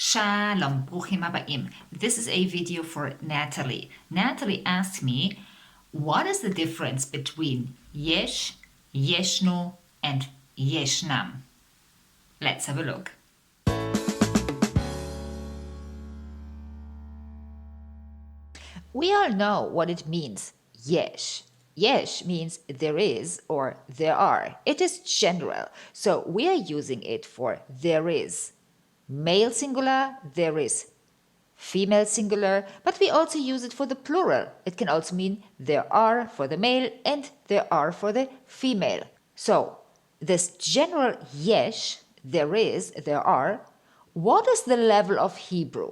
Shalom, bruchim habayim. This is a video for Natalie. Natalie asked me, what is the difference between yesh, yeshno, and yeshnam? Let's have a look. We all know what it means, yesh. Yesh means there is or there are. It is general, so we are using it for there is. Male singular, there is. Female singular, but we also use it for the plural. It can also mean there are for the male and there are for the female. So, this general yesh, there is, there are, what is the level of Hebrew?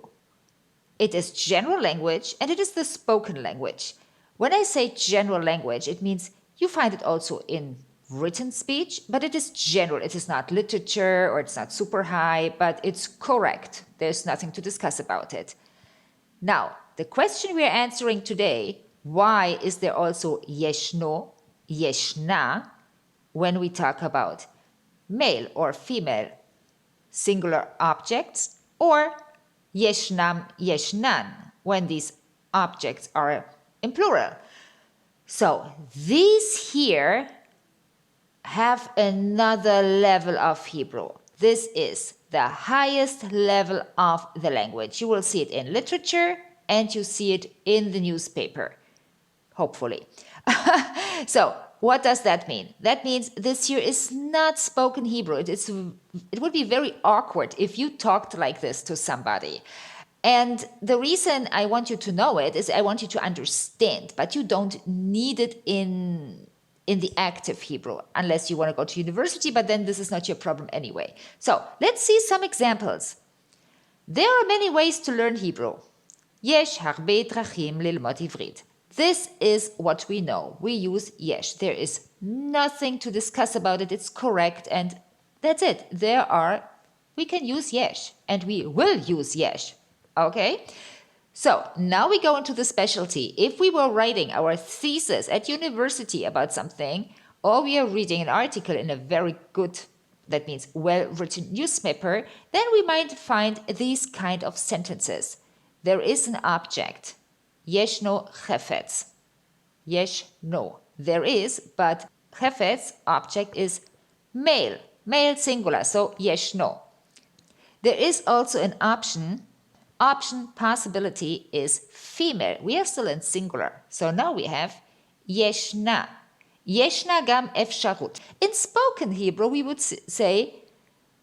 It is general language and it is the spoken language. When I say general language, it means you find it also in written speech, but it is general. It is not literature or it's not super high, but it's correct. There's nothing to discuss about it. Now, the question we are answering today, why is there also yeshno, yeshna, when we talk about male or female singular objects, or yeshnam, yeshnan, when these objects are in plural. So these here have another level of Hebrew. This is the highest level of the language. You will see it in literature and you see it in the newspaper, hopefully. So what does that mean? That means this here is not spoken Hebrew. It would be very awkward if you talked like this to somebody. And the reason I want you to know it is I want you to understand, but you don't need it in the active Hebrew, unless you want to go to university, but then this is not your problem anyway. So let's see some examples. There are many ways to learn Hebrew. Yesh harbe drachim lilmod ivrit. This is what we know. We use yesh. There is nothing to discuss about it. It's correct, and that's it. We can use yesh, and we will use yesh. Okay? So now we go into the specialty. If we were writing our thesis at university about something, or we are reading an article in a very good, that means well-written newspaper, then we might find these kind of sentences. There is an object. Yeshno chefetz. Yeshno. There is, but chefetz, object, is male. Male singular, so yeshno. There is also an option. Option possibility is female. We are still in singular. So now we have yeshna. Yeshna gam efsharut. In spoken Hebrew, we would say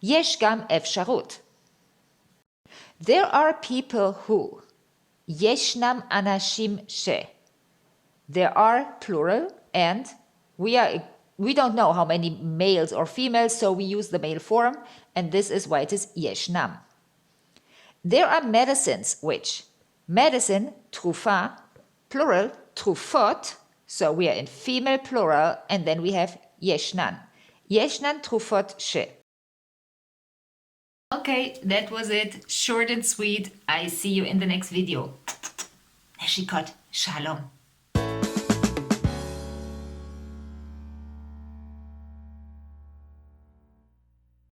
yesh gam efsharut. There are people who. Yeshnam anashim she. There are plural, and we don't know how many males or females, so we use the male form, and this is why it is yeshnam. There are medicines which medicine, trufa, plural, trufot, so we are in female plural, and then we have yeshnan. Yeshnan trufot she. Okay, that was it. Short and sweet. I see you in the next video. Neshikot. Shalom.